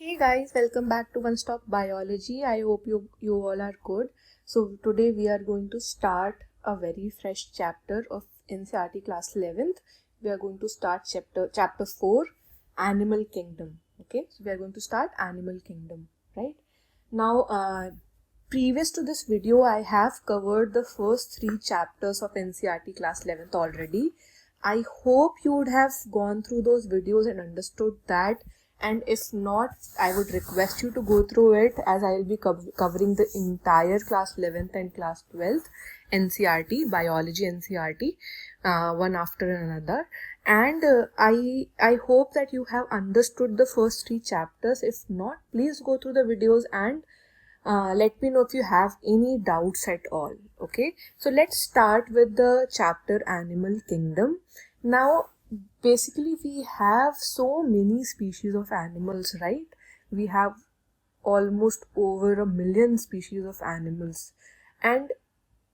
Hey guys, welcome back to One Stop Biology. I hope you all are good. So today we are going to start a very fresh chapter of NCERT class 11th. We are going to start chapter 4, Animal Kingdom. Okay, so we are going to start Animal Kingdom, right? Now, previous to this video, I have covered the first 3 chapters of NCERT class 11th already. I hope you would have gone through those videos and understood that, and if not, I would request you to go through it, as I will be covering the entire class 11th and class 12th NCERT, biology NCERT, one after another. And I hope that you have understood the first 3 chapters. If not, please go through the videos and let me know if you have any doubts at all. Okay, so let's start with the chapter Animal Kingdom. Now, basically we have so many species of animals, right? We have almost over 1 million species of animals, and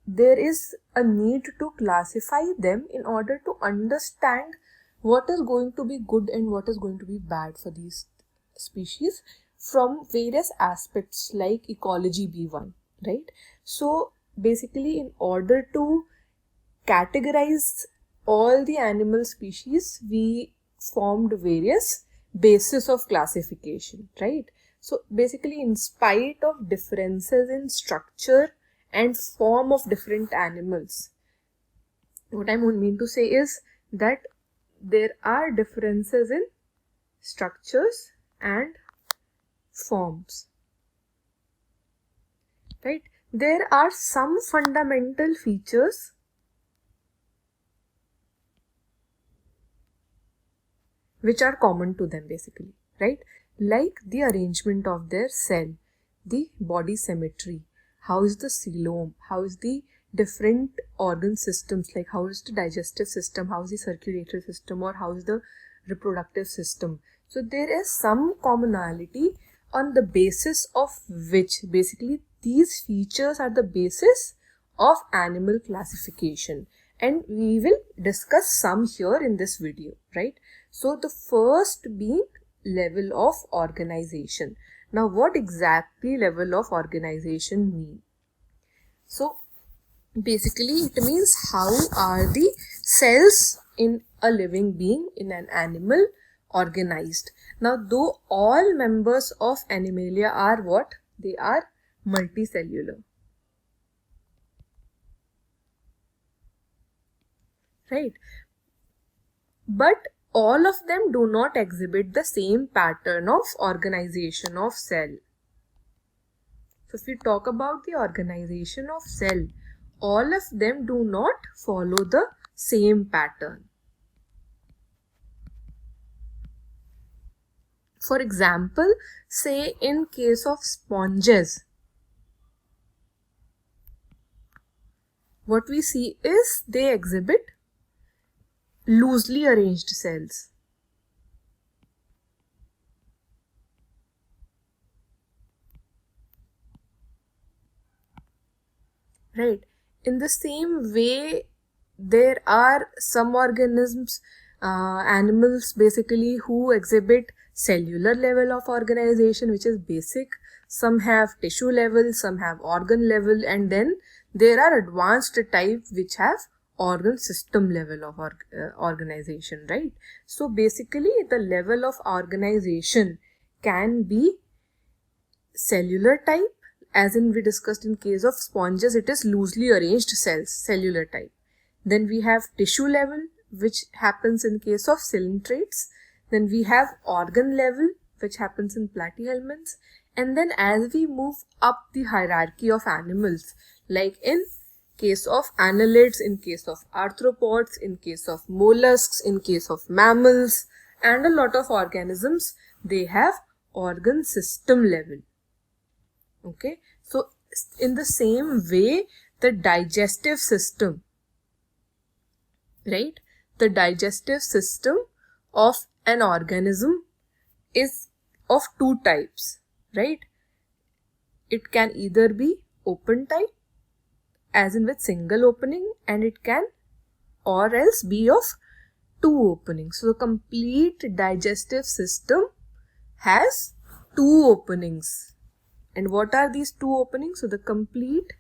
there is a need to classify them in order to understand what is going to be good and what is going to be bad for these species from various aspects like ecology be one, right? So basically, in order to categorize all the animal species, we formed various bases of classification, right? So basically, in spite of differences in structure and form of different animals, what I mean to say is that there are differences in structures and forms, right? There are some fundamental features which are common to them, basically, right? Like the arrangement of their cell, the body symmetry, how is the coelom, how is the different organ systems, like how is the digestive system, how is the circulatory system, or how is the reproductive system. So there is some commonality on the basis of which basically these features are the basis of animal classification, and we will discuss some here in this video, right? So the first being level of organization. Now, what exactly level of organization mean? So basically it means how are the cells in a living being, in an animal, organized. Now, though all members of Animalia are what? They are multicellular, right? But all of them do not exhibit the same pattern of organization of cell. So if we talk about the organization of cell, all of them do not follow the same pattern. For example, say in case of sponges, what we see is they exhibit loosely arranged cells. Right. In the same way, there are some organisms, animals basically, who exhibit cellular level of organization, which is basic. Some have tissue level, some have organ level, and then there are advanced type which have organ system level of organization, right? So basically, the level of organization can be cellular type, as in we discussed in case of sponges, it is loosely arranged cells, cellular type. Then we have tissue level, which happens in case of coelentrates. Then we have organ level, which happens in platyhelminths. And then as we move up the hierarchy of animals, like in case of annelids, in case of arthropods, in case of mollusks, in case of mammals, and a lot of organisms, they have organ system level. Okay, so in the same way, the digestive system, right? The digestive system of an organism is of 2 types, right? It can either be open type, as in with single opening, and it can or else be of 2 openings. So the complete digestive system has two openings. And what are these two openings? So the complete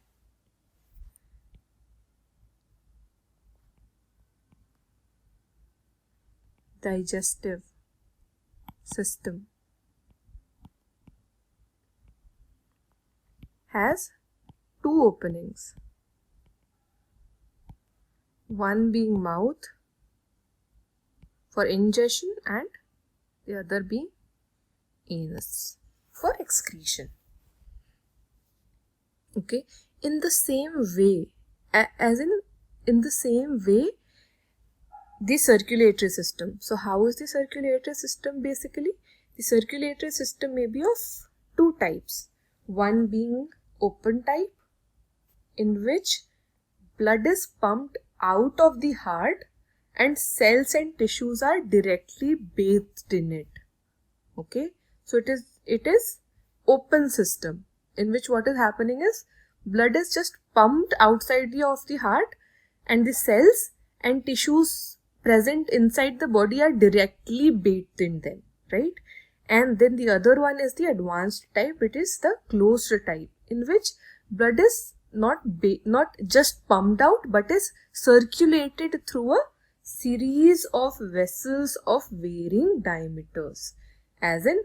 digestive system has two openings. One being mouth for ingestion and the other being anus for excretion. Okay, in the same way, in the same way, the circulatory system. So how is the circulatory system basically? The circulatory system may be of two types. One being open type, in which blood is pumped out of the heart and cells and tissues are directly bathed in it. Okay, so it is open system, in which what is happening is blood is just pumped outside of the heart and the cells and tissues present inside the body are directly bathed in them, right? And then the other one is the advanced type. It is the closed type, in which blood is not just pumped out but is circulated through a series of vessels of varying diameters, as in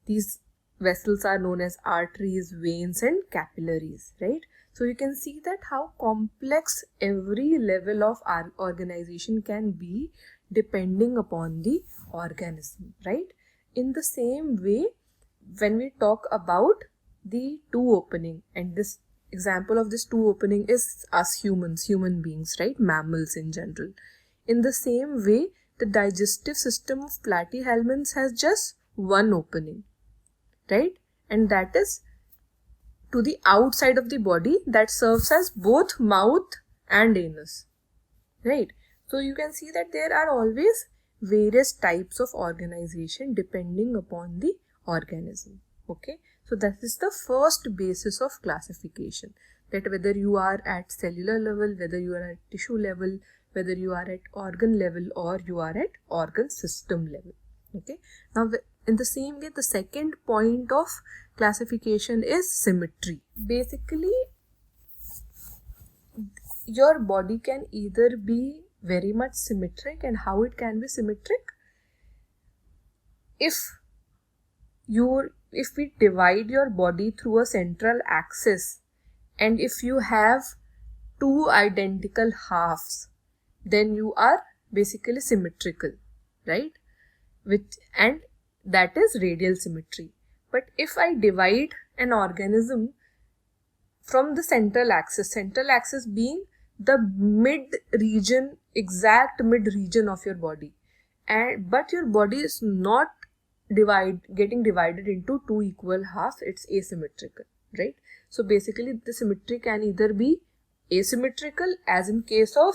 these vessels are known as arteries, veins and capillaries, right? So you can see that how complex every level of our organization can be depending upon the organism, right? In the same way, when we talk about the two opening, and this example of this two opening is us human beings, right? Mammals in general. In the same way, the digestive system of platyhelminths has just one opening, right? And that is to the outside of the body, that serves as both mouth and anus, right? So you can see that there are always various types of organization depending upon the organism. Okay, so that is the first basis of classification, that whether you are at cellular level, whether you are at tissue level, whether you are at organ level, or you are at organ system level. Okay, now in the same way, the second point of classification is symmetry. Basically, your body can either be very much symmetric. And how it can be symmetric? If we divide your body through a central axis, and if you have two identical halves, then you are basically symmetrical, right? And that is radial symmetry. But if I divide an organism from the central axis being the exact mid region of your body, but your body is not getting divided into two equal halves, it's asymmetrical, right? So basically the symmetry can either be asymmetrical, as in case of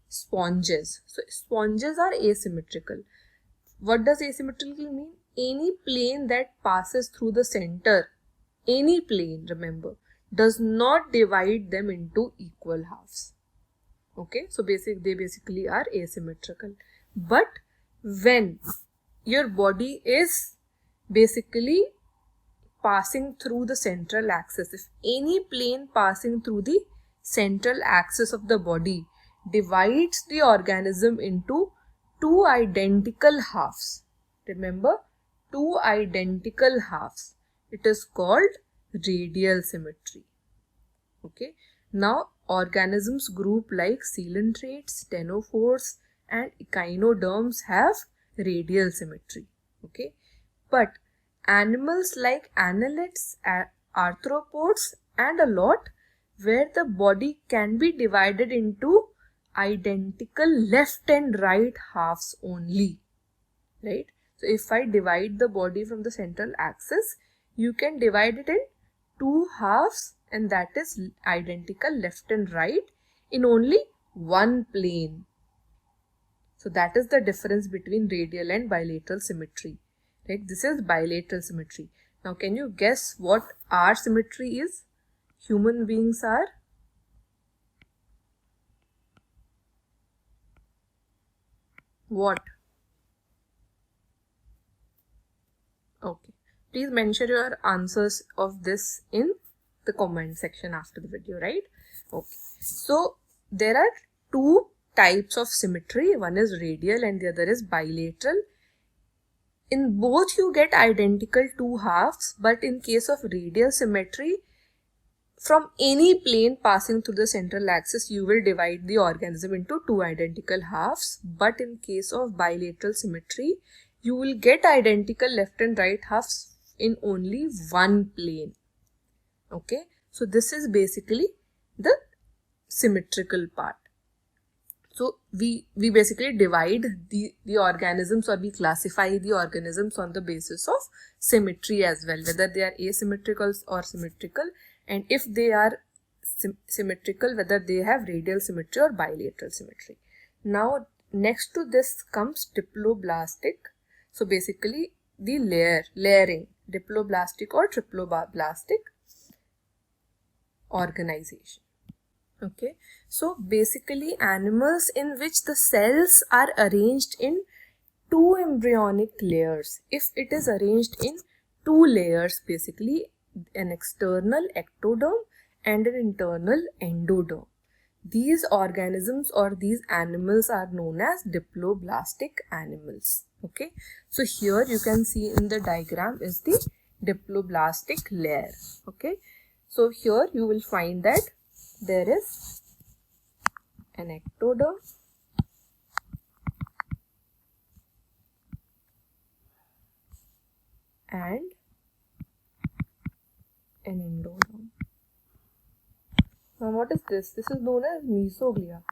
sponges. So sponges are asymmetrical. What does asymmetrical mean? Any plane that passes through the center, any plane, remember, does not divide them into equal halves. Okay, so they basically are asymmetrical. But when your body is basically passing through the central axis, if any plane passing through the central axis of the body divides the organism into two identical halves, remember, two identical halves, it is called radial symmetry. Okay, now organisms group like coelentrates, ctenophores and echinoderms have radial symmetry. Okay, but animals like annelids, arthropods and a lot, where the body can be divided into identical left and right halves only, right? So if I divide the body from the central axis, you can divide it in two halves, and that is identical left and right in only one plane. So that is the difference between radial and bilateral symmetry, right? This is bilateral symmetry. Now can you guess what our symmetry is? Human beings are what? Okay, please mention your answers of this in the comment section after the video, right? Okay, so there are two types of symmetry. One is radial and the other is bilateral. In both you get identical two halves, but in case of radial symmetry, from any plane passing through the central axis, you will divide the organism into two identical halves. But in case of bilateral symmetry, you will get identical left and right halves in only one plane. Okay, so this is basically the symmetrical part. So we basically divide the organisms, or we classify the organisms on the basis of symmetry as well, whether they are asymmetrical or symmetrical, and if they are symmetrical, whether they have radial symmetry or bilateral symmetry. Now next to this comes diploblastic. So basically the layering, diploblastic or triploblastic organization. Okay, so basically animals in which the cells are arranged in two embryonic layers. If it is arranged in two layers, basically an external ectoderm and an internal endoderm, these organisms or these animals are known as diploblastic animals. Okay, so here you can see in the diagram is the diploblastic layer. Okay, so here you will find that there is an ectoderm and an endoderm. Now what is this? This is known as mesoglia.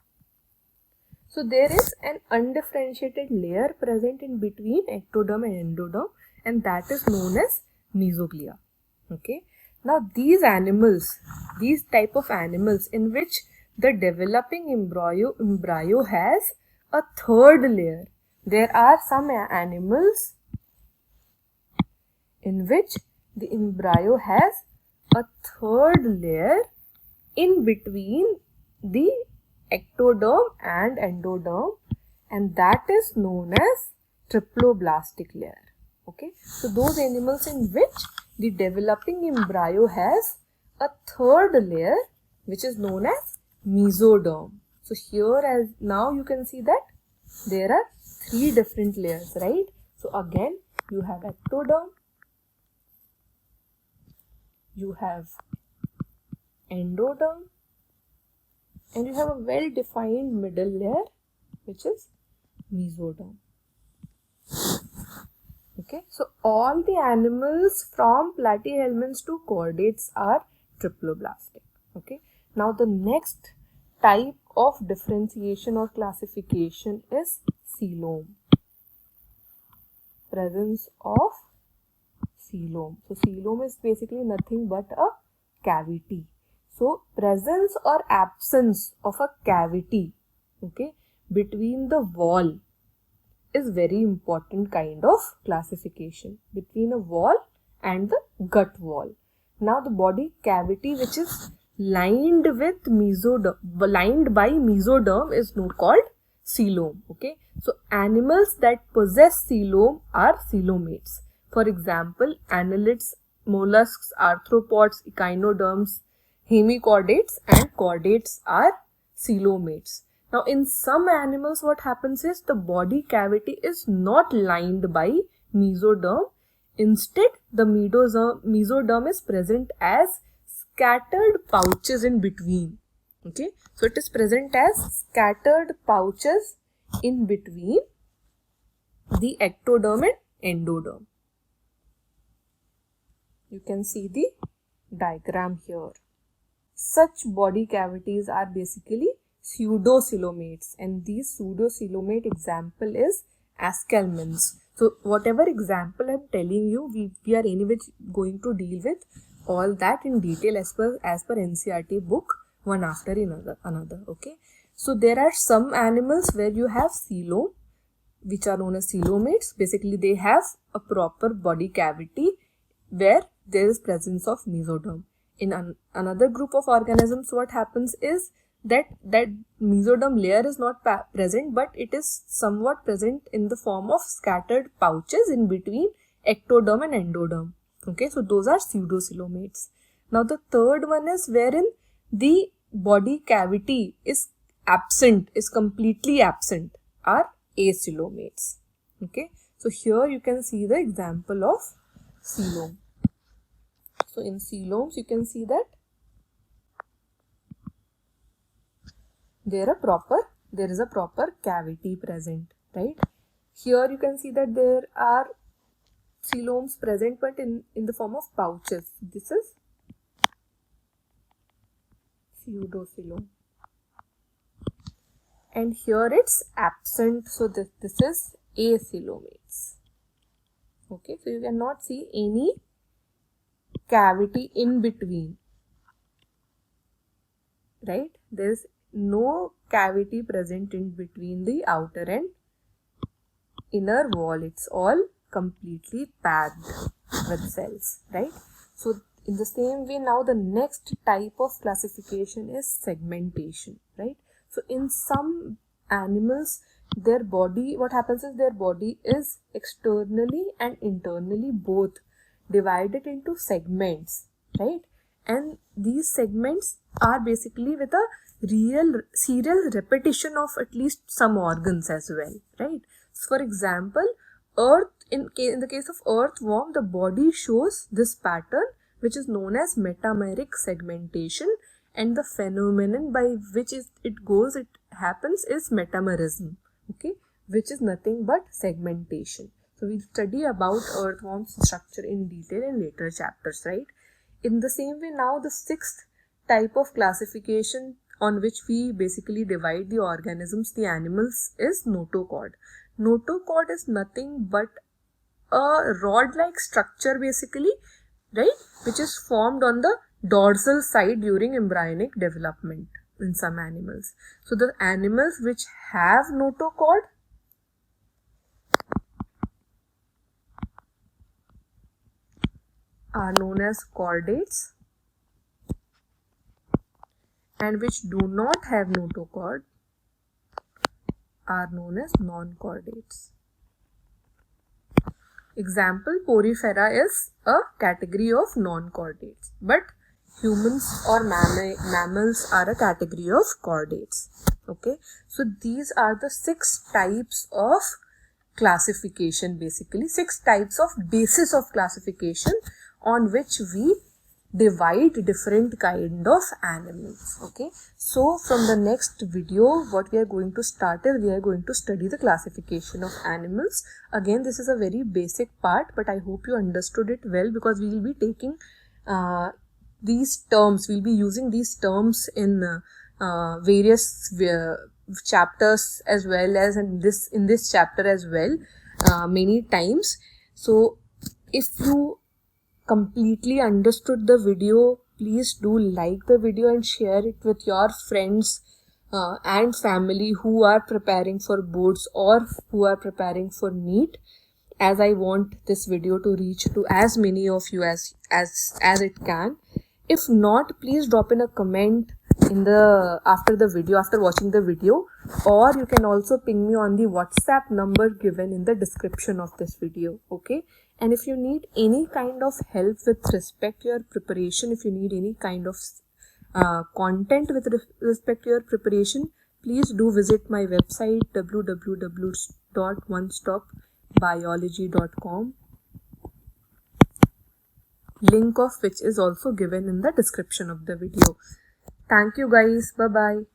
So there is an undifferentiated layer present in between ectoderm and endoderm, and that is known as mesoglia. Okay. Now these animals, these type of animals in which the developing embryo has a third layer. There are some animals in which the embryo has a third layer in between the ectoderm and endoderm, and that is known as triploblastic layer. Okay, so those animals in which the developing embryo has a third layer which is known as mesoderm. So here, as now you can see that there are three different layers, right? So again you have ectoderm, you have endoderm, and you have a well defined middle layer which is mesoderm. Okay, so all the animals from platyhelminths to chordates are triploblastic. Okay, now the next type of differentiation or classification is coelom. Presence of coelom. So coelom is basically nothing but a cavity. So presence or absence of a cavity, okay, between the wall is very important kind of classification, between a wall and the gut wall. Now the body cavity which is lined with mesoderm, lined by mesoderm is now called coelom. Okay, so animals that possess coelom are coelomates. For example, annelids, mollusks, arthropods, echinoderms, hemichordates and chordates are coelomates. Now in some animals what happens is the body cavity is not lined by mesoderm. Instead the mesoderm is present as scattered pouches in between. Okay, so it is present as scattered pouches in between the ectoderm and endoderm. You can see the diagram here. Such body cavities are basically pseudocoelomates, and these pseudocoelomate example is Aschelminths. So whatever example I'm telling you, we are anyway going to deal with all that in detail as per NCERT book, one after another. Okay, so there are some animals where you have coelom, which are known as coelomates. Basically they have a proper body cavity where there is presence of mesoderm. In another group of organisms, what happens is that mesoderm layer is not present, but it is somewhat present in the form of scattered pouches in between ectoderm and endoderm. Okay, so those are pseudocoelomates. Now the third one is wherein the body cavity is absent, is completely absent, are acoelomates. Okay, so here you can see the example of coelom. So in coeloms you can see that there is a proper cavity present, right? Here you can see that there are coeloms present but in the form of pouches. This is pseudocoelom. And here it's absent, so this is acoelomates. Okay, so you cannot see any cavity in between, right? There is no cavity present in between the outer and inner wall. It's all completely packed with cells, right? So in the same way, now the next type of classification is segmentation, right? So in some animals, their body, what happens is their body is externally and internally both divided into segments, right? And these segments are basically with a real serial repetition of at least some organs as well, right? So for example, in the case of earthworm, the body shows this pattern which is known as metameric segmentation, and the phenomenon by which it happens is metamerism, okay, which is nothing but segmentation. So we'll study about earthworm's structure in detail in later chapters, right? In the same way, now the sixth type of classification on which we basically divide the organisms, the animals, is notochord. Notochord is nothing but a rod-like structure basically, right, which is formed on the dorsal side during embryonic development in some animals. So the animals which have notochord are known as chordates, and which do not have notochord are known as non-chordates. Example, Porifera is a category of non-chordates, but humans or mammals are a category of chordates. Okay, so these are the 6 types of classification, basically 6 types of basis of classification on which we divide different kind of animals. Okay, so from the next video what we are going to start is we are going to study the classification of animals. Again, this is a very basic part, but I hope you understood it well, because we will be taking these terms, we'll be using these terms in various chapters as well as in this chapter as well many times. So if you completely understood the video, please do like the video and share it with your friends and family who are preparing for boards or who are preparing for NEET, as I want this video to reach to as many of you as it can. If not, please drop in a comment in the after watching the video, or you can also ping me on the WhatsApp number given in the description of this video. Okay, and if you need any kind of help with respect to your preparation, if you need any kind of content with respect to your preparation, please do visit my website www.onestopbiology.com, link of which is also given in the description of the video. Thank you guys. Bye bye.